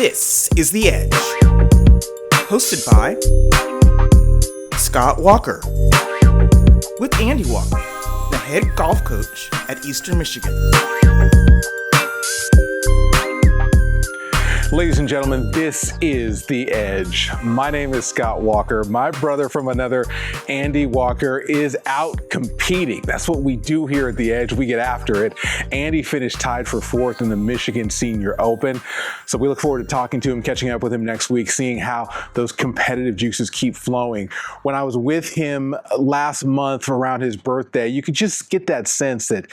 This is The Edge, hosted by Scott Walker, with Andy Walker, the head golf coach at Eastern Michigan. Ladies and gentlemen, this is The Edge. My name is Scott Walker. My brother from another, Andy Walker, is out competing. That's what we do here at The Edge. We get after it. Andy finished tied for fourth in the Michigan Senior Open. So we look forward to talking to him, catching up with him next week, seeing how those competitive juices keep flowing. When I was with him last month around his birthday, you could just get that sense that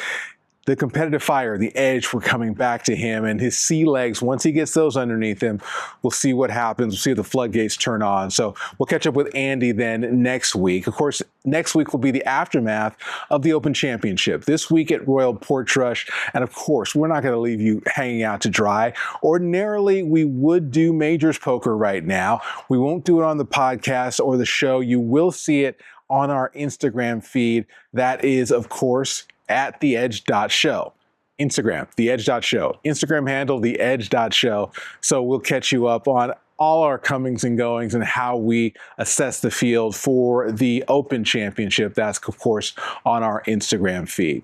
the competitive fire, the edge, were coming back to him, and his sea legs, once he gets those underneath him, we'll see what happens. We'll see if the floodgates turn on. So we'll catch up with Andy then next week. Of course, next week will be the aftermath of the Open Championship. This week at Royal Portrush, and of course, we're not going to leave you hanging out to dry. Ordinarily, we would do Majors Poker right now. We won't do it on the podcast or the show. You will see it on our Instagram feed. That is, of course, at theedge.show. Instagram, theedge.show. Instagram handle, theedge.show. So we'll catch you up on all our comings and goings and how we assess the field for the Open Championship. That's, of course, on our Instagram feed.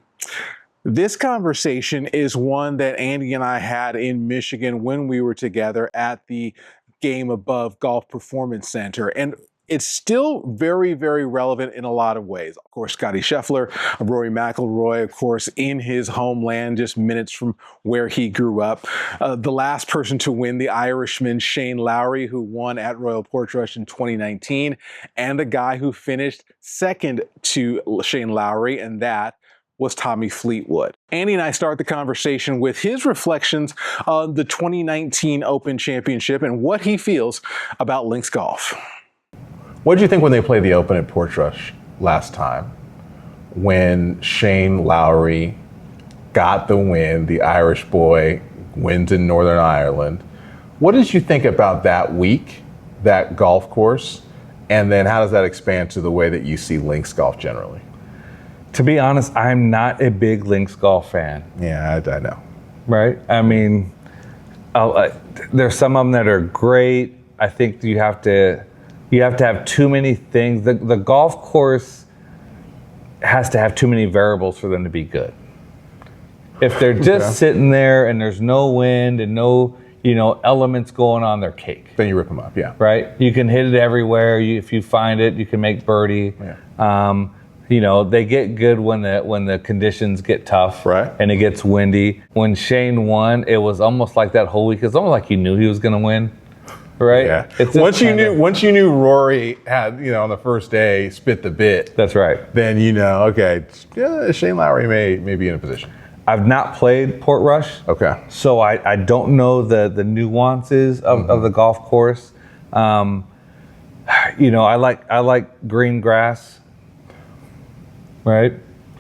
This conversation is one that Andy and I had in Michigan when we were together at the Game Above Golf Performance Center. And it's still very, very relevant in a lot of ways. Of course, Scottie Scheffler, Rory McIlroy, of course, in his homeland, just minutes from where he grew up. The last person to win, the Irishman Shane Lowry, who won at Royal Portrush in 2019, and the guy who finished second to Shane Lowry, and that was Tommy Fleetwood. Andy and I start the conversation with his reflections on the 2019 Open Championship and what he feels about links golf. What did you think when they played the Open at Portrush last time? When Shane Lowry got the win, the Irish boy wins in Northern Ireland. What did you think about that week, that golf course? And then how does that expand to the way that you see links golf generally? To be honest, I'm not a big links golf fan. Yeah, I know. Right? I mean, there's some of them that are great. I think you have to have too many things. The golf course has to have too many variables for them to be good. If they're just sitting there and there's no wind and no, elements going on, they're cake. Then you rip them up, yeah. Right? You can hit it everywhere. If you find it, you can make birdie. Yeah. They get good when the conditions get tough, right? And it gets windy. When Shane won, it was almost like that whole week. It's almost like he knew he was going to win. Right. Yeah. Once you knew Rory had, on the first day spit the bit. That's right. Then okay, yeah, Shane Lowry may be in a position. I've not played Portrush. Okay. So I don't know the nuances of the golf course. I like green grass. Right.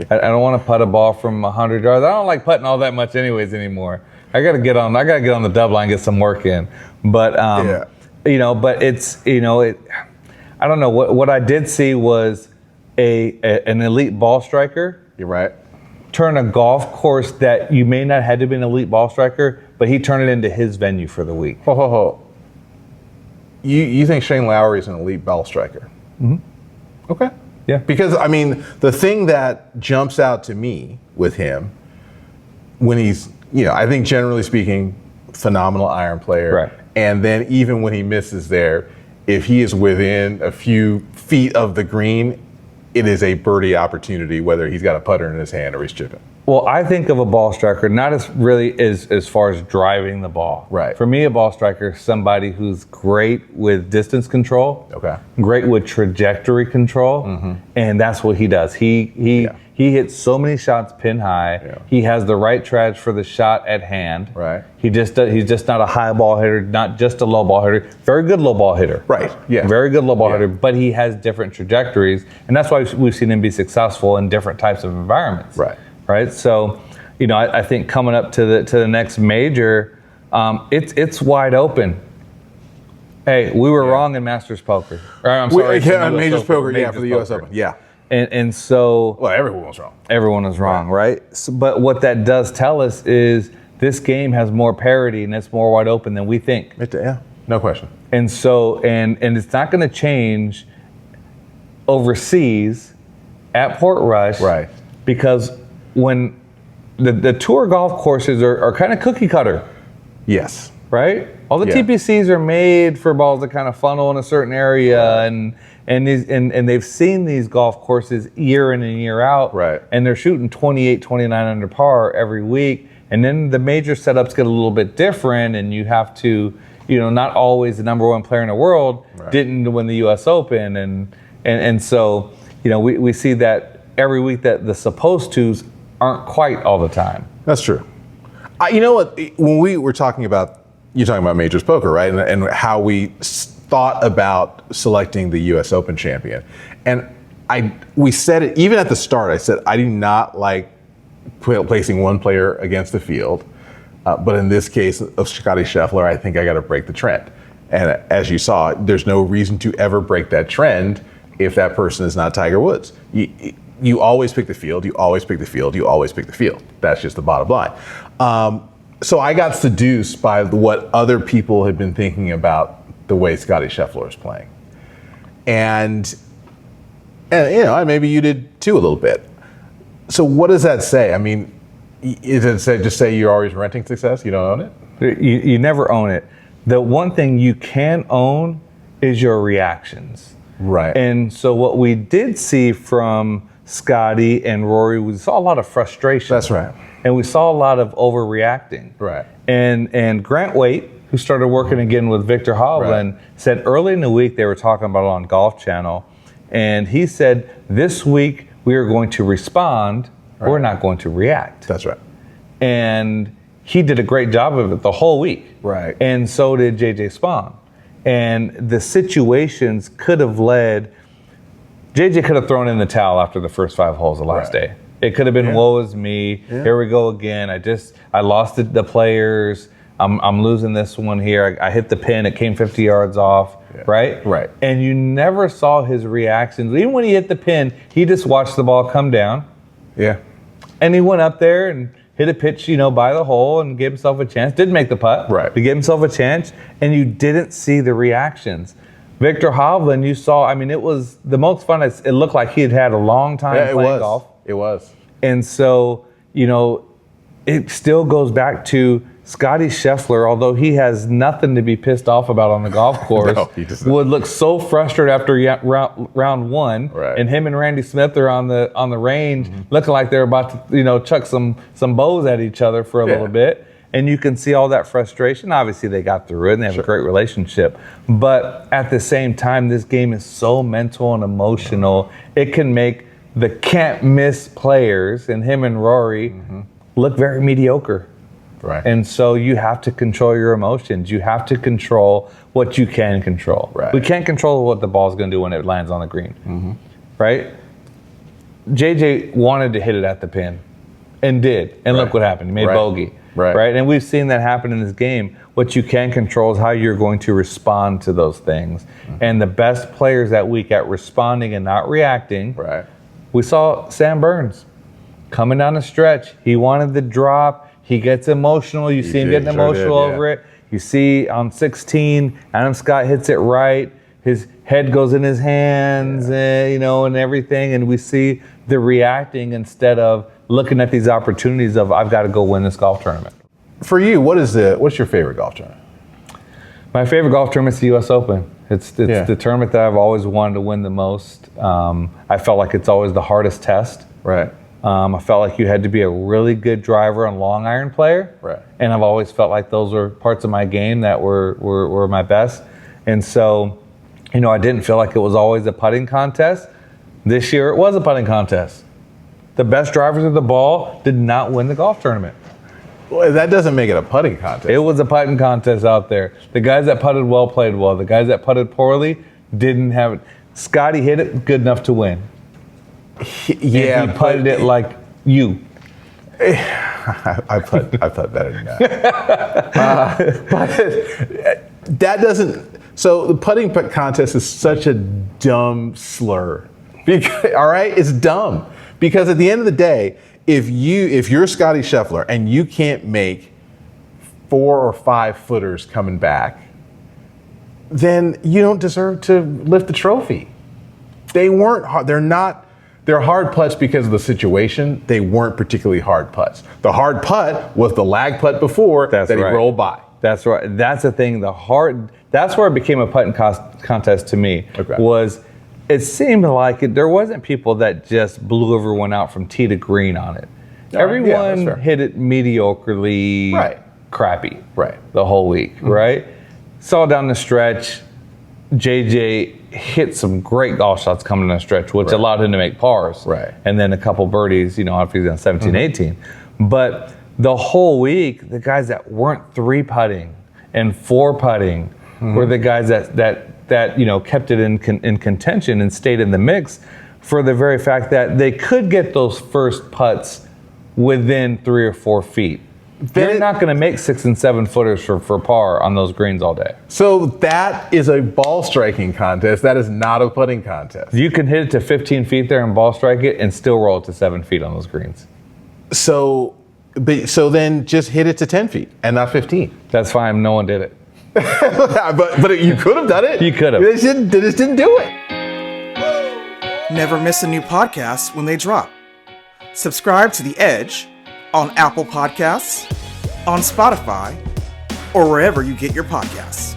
I don't want to putt a ball from 100 yards. I don't like putting all that much anyways anymore. I gotta get on the dub line, get some work in. But but it's I don't know. What I did see was an elite ball striker. You're right. Turn a golf course that you may not have to be an elite ball striker, but he turned it into his venue for the week. You think Shane Lowry is an elite ball striker? Mm-hmm. Okay. Yeah. Because the thing that jumps out to me with him when he's I think generally speaking, phenomenal iron player. Right. And then even when he misses there, if he is within a few feet of the green, it is a birdie opportunity, whether he's got a putter in his hand or he's chipping. Well, I think of a ball striker not as really as far as driving the ball. Right. For me, a ball striker is somebody who's great with distance control. Okay. Great with trajectory control, and that's what he does. He hits so many shots pin high. Yeah. He has the right traj for the shot at hand. Right. He's just not a high ball hitter, not just a low ball hitter. Very good low ball hitter. Right. Yeah. Very good low ball hitter, but he has different trajectories, and that's why we've seen him be successful in different types of environments. Right. Right. So, I think coming up to the next major, it's wide open. Hey, we were wrong in Masters Poker. I'm sorry, Majors Poker, for the U.S. Open. Yeah. And so... Well, everyone was wrong. Everyone was wrong, right? So, but what that does tell us is this game has more parity and it's more wide open than we think. Yeah, no question. And so, and it's not going to change overseas at Portrush, Right. because when the tour golf courses are kind of cookie cutter, Yes. right? All the Yeah. TPCs are made for balls that kind of funnel in a certain area, and they've seen these golf courses year in and year out, Right. and they're shooting 28, 29 under par every week. And then the major setups get a little bit different, and you have to, not always the number one player in the world didn't win the U.S. Open, and so, we see that every week that the supposed tos aren't quite all the time. That's true. You know what? When we were talking about, you're talking about Majors Poker, right? And how we thought about selecting the U.S. Open champion. And we said it, even at the start, I said, I do not like placing one player against the field. But in this case of Scottie Scheffler, I think I got to break the trend. And as you saw, there's no reason to ever break that trend if that person is not Tiger Woods. You always pick the field, you always pick the field, you always pick the field. That's just the bottom line. So I got seduced by what other people had been thinking about the way Scottie Scheffler is playing. And maybe you did too a little bit. So what does that say? I mean, is it just say you're always renting success? You don't own it? You never own it. The one thing you can own is your reactions. Right. And so what we did see from Scottie and Rory, we saw a lot of frustration. That's right. And we saw a lot of overreacting. Right. And Grant Waite, who started working again with Victor Hovland, said early in the week, they were talking about it on Golf Channel, and he said, this week we are going to respond, we're not going to react. That's right. And he did a great job of it the whole week. Right. And so did JJ Spawn. And the situations could have led, JJ could have thrown in the towel after the first 5 holes the last day. It could have been, woe is me. Yeah. Here we go again. I lost the players. I'm losing this one here. I hit the pin. It came 50 yards off. Yeah. Right? Right. And you never saw his reactions. Even when he hit the pin, he just watched the ball come down. Yeah. And he went up there and hit a pitch, by the hole and gave himself a chance. Didn't make the putt. Right. He gave himself a chance, and you didn't see the reactions. Victor Hovland, you saw, it was the most fun. It looked like he had had a long time playing golf. It was. And so, it still goes back to Scottie Scheffler, although he has nothing to be pissed off about on the golf course, would look so frustrated after round one. Right. And him and Randy Smith are on the range, looking like they're about to, chuck some bows at each other for a little bit. And you can see all that frustration. Obviously, they got through it, and they have a great relationship. But at the same time, this game is so mental and emotional. It can make the can't-miss players, and him and Rory, look very mediocre. Right. And so you have to control your emotions. You have to control what you can control. Right. We can't control what the ball's going to do when it lands on the green. Right? JJ wanted to hit it at the pin and did. And look what happened. He made bogey. Right. And we've seen that happen in this game. What you can control is how you're going to respond to those things. And the best players that week at responding and not reacting, we saw Sam Burns coming down the stretch. He wanted the drop. He gets emotional. You see him getting emotional over it. You see on 16, Adam Scott hits it right. His head goes in his hands, and everything. And we see the reacting instead of looking at these opportunities of, I've got to go win this golf tournament. For you, what's your favorite golf tournament? My favorite golf tournament is the U.S. Open. It's the tournament that I've always wanted to win the most. I felt like it's always the hardest test. Right. I felt like you had to be a really good driver and long iron player. Right. And I've always felt like those were parts of my game that were my best. And so, I didn't feel like it was always a putting contest. This year it was a putting contest. The best drivers of the ball did not win the golf tournament. Well, that doesn't make it a putting contest. It was a putting contest out there. The guys that putted well played well. The guys that putted poorly didn't have it. Scottie hit it good enough to win. Yeah, and he putted it like you. I putt better than that. But that doesn't. So the putting contest is such a dumb slur. All right, it's dumb because at the end of the day, if you're Scottie Scheffler and you can't make 4 or 5 footers coming back, then you don't deserve to lift the trophy. They weren't hard. They're hard putts because of the situation. They weren't particularly hard putts. The hard putt was the lag putt before that he rolled by. That's right. That's the thing. That's where it became a putting contest to me. Okay. Was it seemed like there wasn't people that just blew everyone out from tee to green on it. Everyone hit it mediocrely crappy the whole week, right? Saw down the stretch, JJ hit some great golf shots coming down the stretch, which allowed him to make pars. And then a couple birdies, after he's on 17, 18. But the whole week, the guys that weren't 3-putting and 4-putting were the guys that kept it in contention and stayed in the mix for the very fact that they could get those first putts within 3 or 4 feet. They're not going to make 6 and 7 footers for par on those greens all day. So that is a ball striking contest. That is not a putting contest. You can hit it to 15 feet there and ball strike it and still roll it to 7 feet on those greens. So then just hit it to 10 feet and not 15. That's fine. No one did it. but you could have done it. You could have. They just didn't do it. Never miss a new podcast when they drop. Subscribe to The Edge on Apple Podcasts, on Spotify, or wherever you get your podcasts.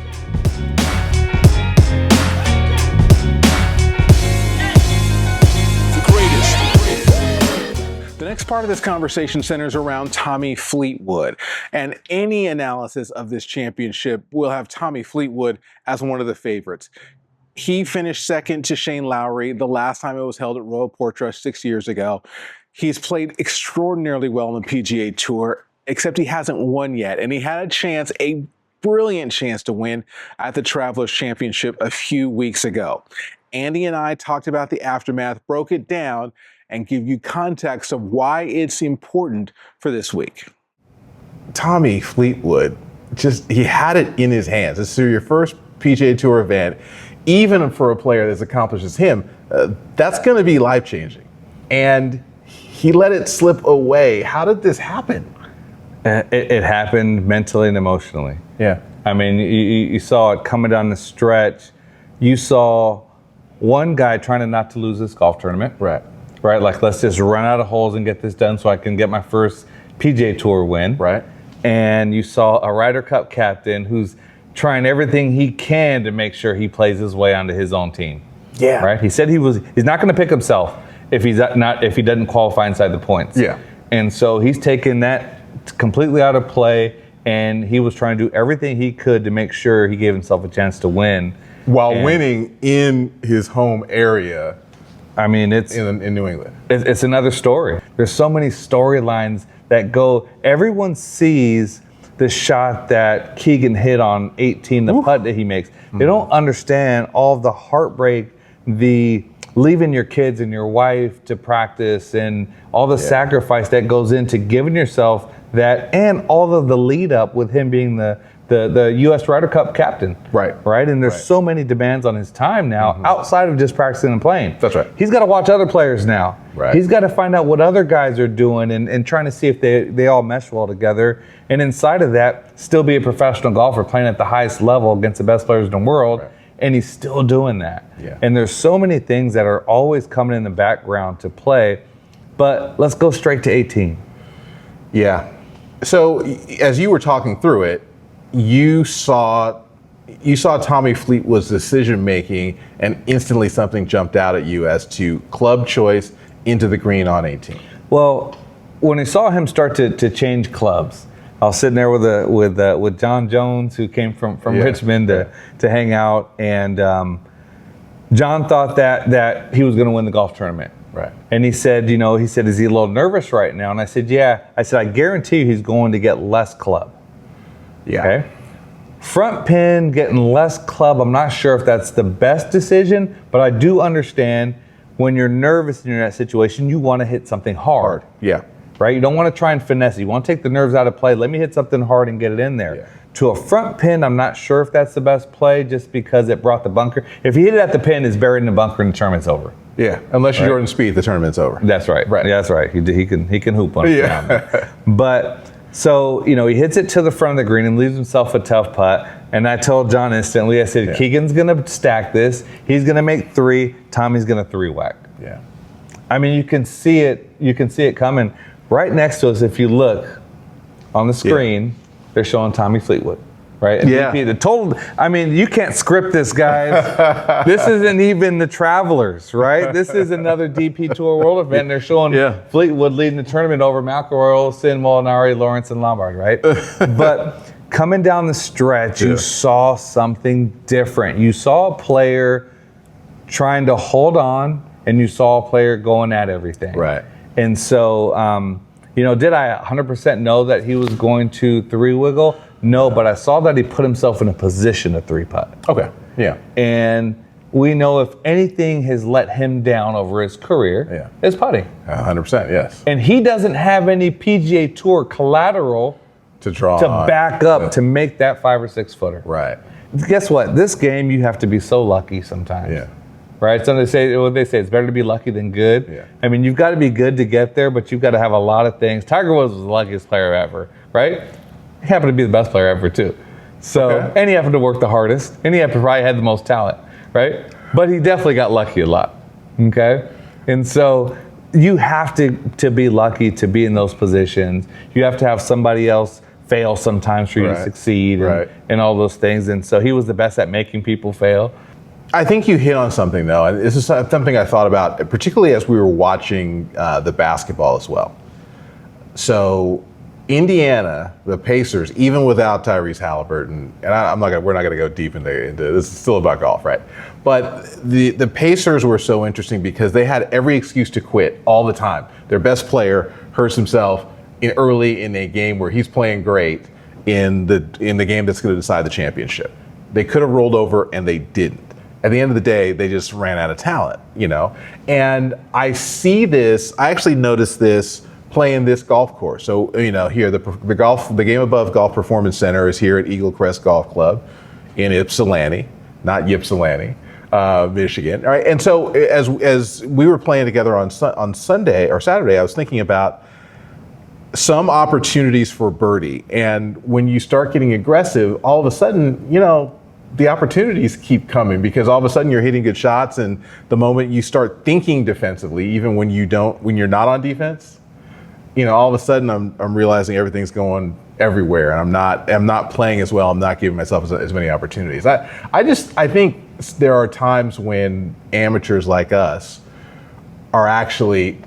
The next part of this conversation centers around Tommy Fleetwood, and any analysis of this championship will have Tommy Fleetwood as one of the favorites. He finished second to Shane Lowry the last time it was held at Royal Portrush 6 years ago. He's played extraordinarily well on the PGA Tour, except he hasn't won yet, and he had a brilliant chance to win at the Travelers Championship a few weeks ago. Andy and I talked about the aftermath, broke it down, and give you context of why it's important for this week. Tommy Fleetwood, he had it in his hands. This is your first PGA Tour event. Even for a player as accomplished as him, that's going to be life-changing. And he let it slip away. How did this happen? It happened mentally and emotionally. Yeah. I mean, you saw it coming down the stretch. You saw one guy trying not to lose this golf tournament. Right. Like, let's just run out of holes and get this done so I can get my first PGA Tour win. Right. And you saw a Ryder Cup captain who's trying everything he can to make sure he plays his way onto his own team. Yeah. Right. He said he's not going to pick himself if he doesn't qualify inside the points. Yeah. And so he's taken that completely out of play, and he was trying to do everything he could to make sure he gave himself a chance to win. While winning in his home area. I mean, it's in New England. It's another story. There's so many storylines that go. Everyone sees the shot that Keegan hit on 18, the putt that he makes. They don't understand all of the heartbreak, the leaving your kids and your wife to practice, and all the sacrifice that goes into giving yourself that, and all of the lead up with him being the U.S. Ryder Cup captain. Right. And there's so many demands on his time now outside of just practicing and playing. That's right. He's got to watch other players now. Right. He's got to find out what other guys are doing and trying to see if they all mesh well together. And inside of that, still be a professional golfer playing at the highest level against the best players in the world. Right. And he's still doing that. Yeah. And there's so many things that are always coming in the background to play. But let's go straight to 18. Yeah. So as you were talking through it, you saw Tommy Fleetwood's decision making, and instantly something jumped out at you as to club choice into the green on 18. Well, when I saw him start to change clubs, I was sitting there with John Jones, who came from Richmond to hang out, and John thought that he was going to win the golf tournament. Right. And he said, is he a little nervous right now? And I said, yeah. I said, I guarantee you he's going to get less club. Yeah. Okay. Front pin, getting less club. I'm not sure if that's the best decision, but I do understand when you're nervous and you're in that situation, you want to hit something hard. Yeah. Right? You don't want to try and finesse it. You want to take the nerves out of play. Let me hit something hard and get it in there. Yeah. To a front pin, I'm not sure if that's the best play just because it brought the bunker. If you hit it at the pin, it's buried in the bunker and the tournament's over. Yeah. Unless you're Jordan Spieth, the tournament's over. That's right. Right. Yeah, that's right. He can hoop on it. Yeah. But So, he hits it to the front of the green and leaves himself a tough putt. And I told John instantly, I said, Keegan's going to stack this. He's going to make 3. Tommy's going to 3-whack. Yeah. I mean, you can see it. You can see it coming. Right next to us, if you look on the screen, they're showing Tommy Fleetwood. Right? And DP, the total, I mean, you can't script this, guys. This isn't even the Travelers, right? This is another DP Tour World event. They're showing Fleetwood leading the tournament over McIlroy, Olsen, Molinari, Lawrence, and Lombard, right? But coming down the stretch, you saw something different. You saw a player trying to hold on, and you saw a player going at everything. Right. And so, did I 100% know that he was going to 3-wiggle? No, but I saw that he put himself in a position to 3-putt. Okay, yeah. And we know if anything has let him down over his career, it's putting. 100%, yes. And he doesn't have any PGA Tour collateral to draw to on. back up to make that 5 or 6 footer. Right. Guess what? This game, you have to be so lucky sometimes. Yeah. Right? So they say it's better to be lucky than good. Yeah. I mean, you've got to be good to get there, but you've got to have a lot of things. Tiger Woods was the luckiest player ever, right? He happened to be the best player ever, too. So, and he happened to work the hardest, and he probably had the most talent, right? But he definitely got lucky a lot, okay? And so you have to be lucky to be in those positions. You have to have somebody else fail sometimes for you to succeed and all those things. And so he was the best at making people fail. I think you hit on something, though, and this is something I thought about, particularly as we were watching the basketball as well. So Indiana, the Pacers, even without Tyrese Halliburton, and we're not going to go deep into this. Is still about golf, right? But the Pacers were so interesting because they had every excuse to quit all the time. Their best player hurts himself early in a game where he's playing great in the game that's going to decide the championship. They could have rolled over, and they didn't. At the end of the day, they just ran out of talent, And I see this. I actually noticed this playing this golf course. So, here, the Game Above Golf Performance Center is here at Eagle Crest Golf Club in Ypsilanti, not Ypsilanti, Michigan. All right. And so as we were playing together on Sunday or Saturday, I was thinking about some opportunities for birdie. And when you start getting aggressive, all of a sudden, the opportunities keep coming because all of a sudden you're hitting good shots. And the moment you start thinking defensively, even when you're not on defense, all of a sudden I'm realizing everything's going everywhere, and I'm not playing as well. I'm not giving myself as many opportunities. I think there are times when amateurs like us are actually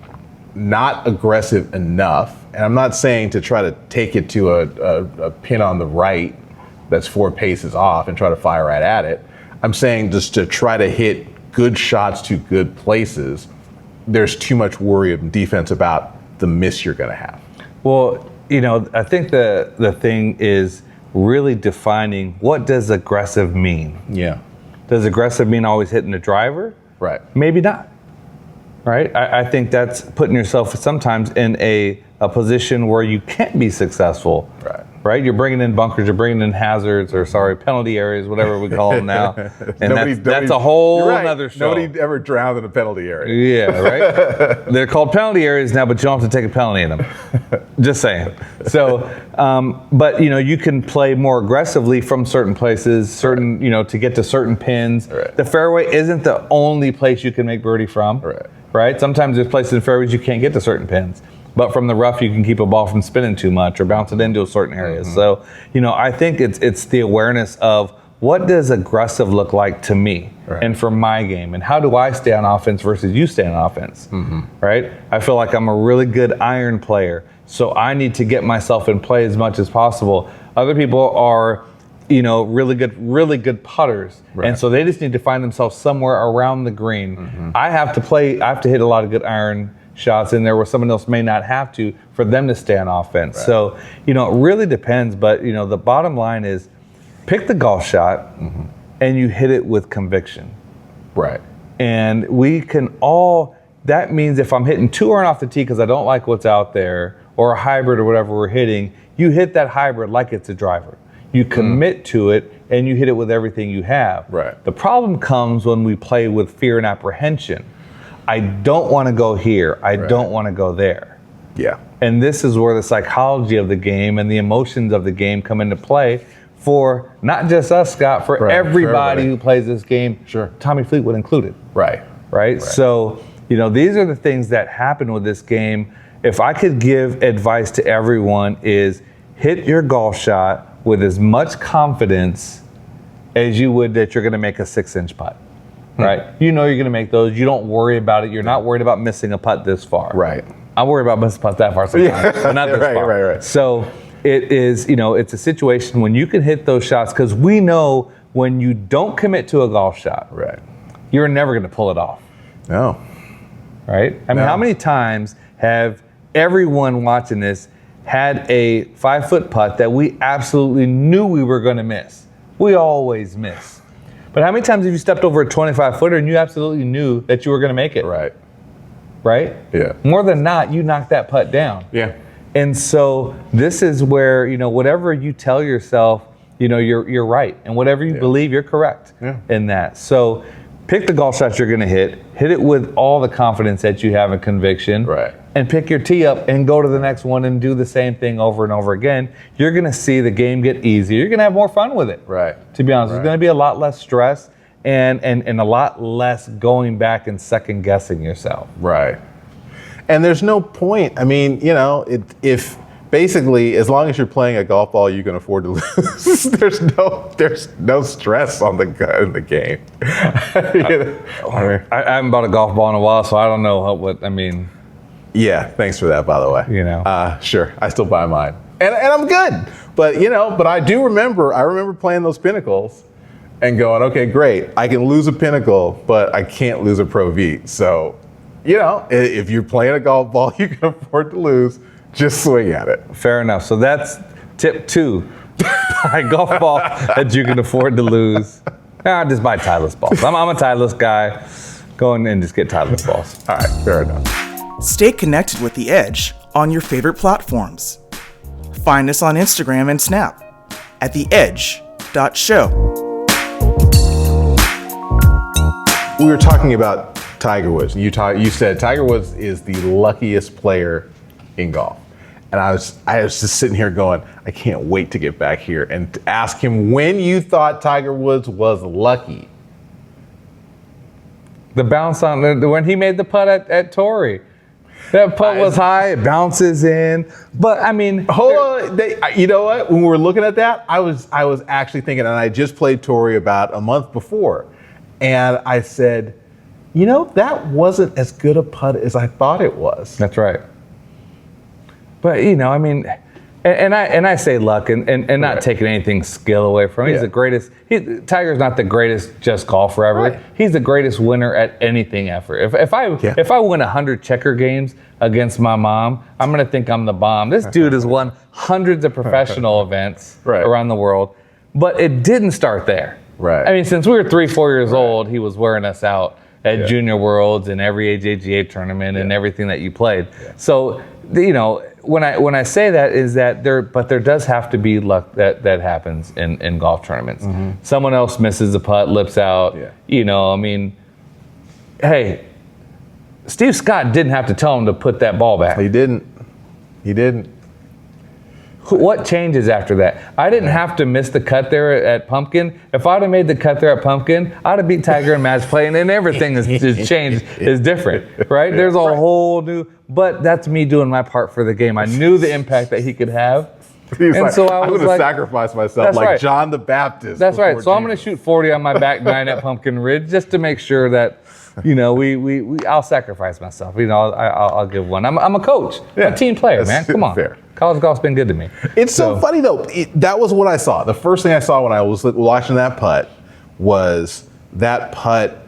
not aggressive enough, and I'm not saying to try to take it to a pin on the right that's 4 paces off and try to fire right at it. I'm saying just to try to hit good shots to good places. There's too much worry of defense about the miss you're going to have. Well, I think the thing is really defining what does aggressive mean. Yeah. Does aggressive mean always hitting the driver? Right. Maybe not. Right? I think that's putting yourself sometimes in a position where you can't be successful. Right? You're bringing in bunkers, you're bringing in hazards, penalty areas, whatever we call them now. And that's a whole other show. Nobody ever drowned in a penalty area. Yeah, right? They're called penalty areas now, but you don't have to take a penalty in them. Just saying. So, but, you can play more aggressively from certain places, to get to certain pins. Right. The fairway isn't the only place you can make birdie from. Right? Sometimes there's places in fairways you can't get to certain pins. But from the rough, you can keep a ball from spinning too much or bounce it into certain areas. So, I think it's the awareness of what does aggressive look like to me and for my game, and how do I stay on offense versus you stay on offense, right? I feel like I'm a really good iron player, so I need to get myself in play as much as possible. Other people are, really good putters, and so they just need to find themselves somewhere around the green. I have to hit a lot of good iron shots in there where someone else may not have to for them to stay on offense. So, it really depends. But, the bottom line is pick the golf shot and you hit it with conviction. Right. And we can all, that means if I'm hitting 2 iron off the tee because I don't like what's out there, or a hybrid or whatever we're hitting, you hit that hybrid like it's a driver. You commit to it and you hit it with everything you have. Right. The problem comes when we play with fear and apprehension. I don't want to go here. I don't want to go there. Yeah. And this is where the psychology of the game and the emotions of the game come into play for not just us, Scott, for everybody who plays this game, Tommy Fleetwood included. Right? So, these are the things that happen with this game. If I could give advice to everyone is hit your golf shot with as much confidence as you would that you're going to make a 6-inch putt. Right? You're going to make those. You don't worry about it. You're not worried about missing a putt this far. Right. I worry about missing putts that far sometimes, but not this far. Right. So it is, it's a situation when you can hit those shots, because we know when you don't commit to a golf shot, you're never going to pull it off. No. Right? I mean, how many times have everyone watching this had a 5-foot putt that we absolutely knew we were going to miss? We always miss. But how many times have you stepped over a 25-footer and you absolutely knew that you were going to make it? Right? Yeah. More than not, you knocked that putt down. Yeah. And so this is where, whatever you tell yourself, you're right. And whatever you believe, you're correct in that. So pick the golf shots you're going to hit it with all the confidence that you have and conviction. And pick your tee up and go to the next one and do the same thing over and over again. You're going to see the game get easier. You're going to have more fun with it. To be honest, there's going to be a lot less stress and a lot less going back and second guessing yourself. And there's no point. I mean, if basically, as long as you're playing a golf ball you can afford to lose, there's no stress in the game. I haven't bought a golf ball in a while, so I don't know what I mean. Yeah, thanks for that, by the way. Sure, I still buy mine, and I'm good. But but I do remember. I remember playing those Pinnacles, and going, okay, great. I can lose a Pinnacle, but I can't lose a Pro V. So, if you're playing a golf ball you can afford to lose, just swing at it. Fair enough. So that's tip 2. Buy a golf ball that you can afford to lose. Just buy Titleist balls. I'm a Titleist guy. Go in and just get Titleist balls. All right, fair enough. Stay connected with The Edge on your favorite platforms. Find us on Instagram and Snap at theedge.show. We were talking about Tiger Woods. You said Tiger Woods is the luckiest player in golf. And I was just sitting here going, I can't wait to get back here and to ask him when you thought Tiger Woods was lucky. The bounce on when he made the putt at Torrey. That putt was high, it bounces in. But I mean, hold on. You know what? When we were looking at that, I was actually thinking, and I just played Torrey about a month before, and I said, that wasn't as good a putt as I thought it was. That's right. But I mean, and I say luck and not taking anything skill away from him. He's the greatest. Tiger's not the greatest just golfer ever. He's the greatest winner at anything ever. If I win 100 checker games against my mom, I'm gonna think I'm the bomb. This dude has won hundreds of professional events around the world, but it didn't start there. I mean, since we were 3-4 years old, he was wearing us out at Junior Worlds and every AJGA tournament and everything that you played. So when I say that is that there does have to be luck that happens in golf tournaments. Someone else misses the putt, lips out. I mean, hey, Steve Scott didn't have to tell him to put that ball back. He didn't. What changes after that? I didn't have to miss the cut there at Pumpkin. If I'd have made the cut there at Pumpkin, I'd have beat Tiger in match play, and then everything is changed, is different, right? There's a whole new, but that's me doing my part for the game. I knew the impact that he could have. So I'm going to sacrifice myself like John the Baptist. That's right. So I'm going to shoot 40 on my back 9 at Pumpkin Ridge just to make sure that, I'll sacrifice myself. I'll give one. I'm a coach. I'm a team player, man. Come on. Fair. College golf's been good to me. It's so funny though. That was what I saw. The first thing I saw when I was watching that putt was that putt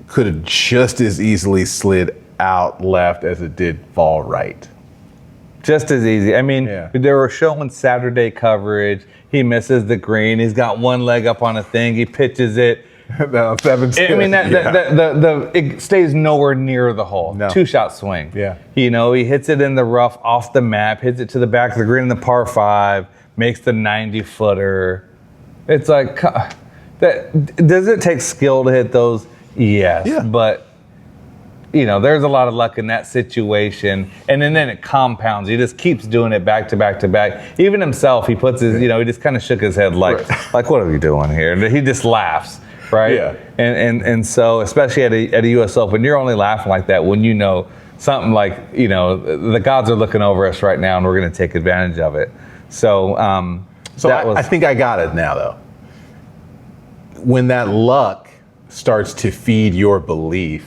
could have just as easily slid out left as it did fall right. Just as easy. I mean, they were showing Saturday coverage. He misses the green. He's got one leg up on a thing. He pitches it. No, 17. I mean, it stays nowhere near the hole. No. 2-shot swing. He hits it in the rough off the map, hits it to the back of the green in the par 5, makes the 90-footer. It's like, does it take skill to hit those? Yes. But there's a lot of luck in that situation. And then it compounds. He just keeps doing it back to back to back. Even himself, he puts his, he just kind of shook his head like what are you doing here? And he just laughs, right? Yeah. And so, especially at a U.S. Open, you're only laughing like that when something like, the gods are looking over us right now and we're going to take advantage of it. So, I think I got it now, though. When that luck starts to feed your belief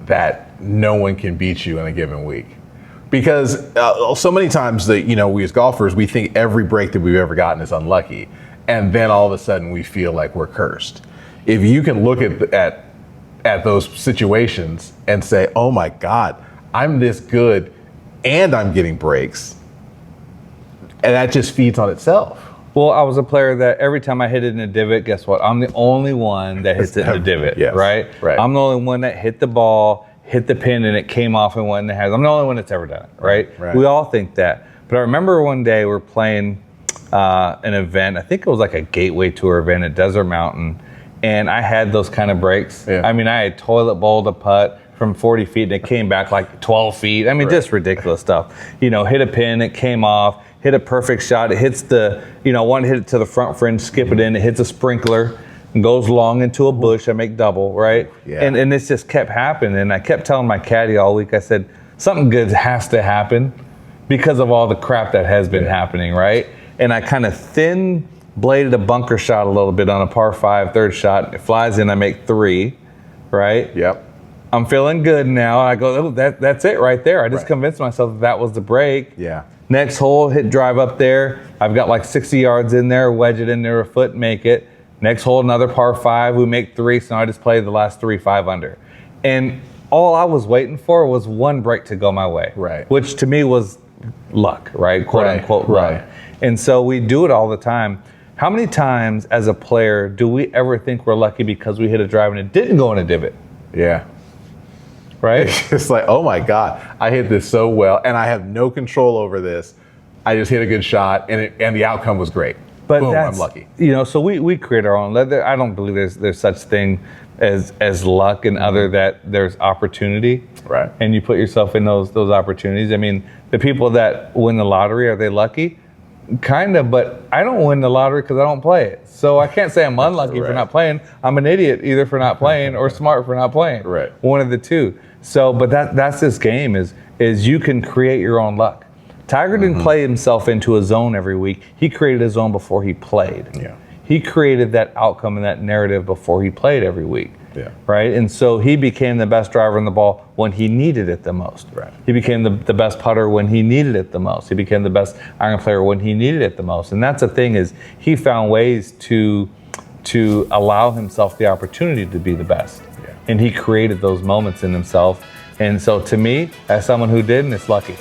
that no one can beat you in a given week. Because so many times that, we as golfers, we think every break that we've ever gotten is unlucky. And then all of a sudden we feel like we're cursed. If you can look at those situations and say, oh my God, I'm this good and I'm getting breaks. And that just feeds on itself. Well, I was a player that every time I hit it in a divot, guess what? I'm the only one that hits it in a divot, yes, right? I'm the only one that hit the ball, hit the pin, and it came off and went in the house. I'm the only one that's ever done it, right? We all think that. But I remember one day we were playing an event. I think it was like a Gateway Tour event at Desert Mountain, and I had those kind of breaks. Yeah. I mean, I had toilet bowled a putt from 40 feet, and it came back like 12 feet. I mean, just ridiculous stuff. Hit a pin, it came off. Hit a perfect shot. It hits one hit it to the front fringe, skip it in. It hits a sprinkler and goes long into a bush. I make double, right? Yeah. And this just kept happening. And I kept telling my caddy all week, I said, something good has to happen because of all the crap that has been happening, right? And I kind of thin bladed a bunker shot a little bit on a par 5 third shot. It flies in, I make 3, right? Yep. I'm feeling good now. I go, that's it right there. I just convinced myself that was the break. Yeah. Next hole, hit drive up there. I've got like 60 yards in there, wedge it in there a foot, make it. Next hole, another par 5. We make 3, so I just played the last 3 5 under. And all I was waiting for was one break to go my way. Right. Which to me was luck, right? Quote unquote luck. And so we do it all the time. How many times as a player do we ever think we're lucky because we hit a drive and it didn't go in a divot? Yeah. Right? It's like, oh my God, I hit this so well and I have no control over this. I just hit a good shot and the outcome was great. But boom, I'm lucky. So we create our own. I don't believe there's such thing as luck and other that there's opportunity. Right. And you put yourself in those opportunities. I mean, the people that win the lottery, are they lucky? Kind of, but I don't win the lottery because I don't play it. So I can't say I'm unlucky for not playing. I'm an idiot either for not playing or smart for not playing. Right. One of the two. So, but that's this game is you can create your own luck. Tiger didn't play himself into a zone every week. He created a zone before he played. Yeah. He created that outcome and that narrative before he played every week. Yeah. Right? And so he became the best driver in the ball when he needed it the most. Right. He became the best putter when he needed it the most. He became the best iron player when he needed it the most. And that's the thing is he found ways to allow himself the opportunity to be the best. Yeah. And he created those moments in himself. And so to me, as someone who didn't, it's lucky.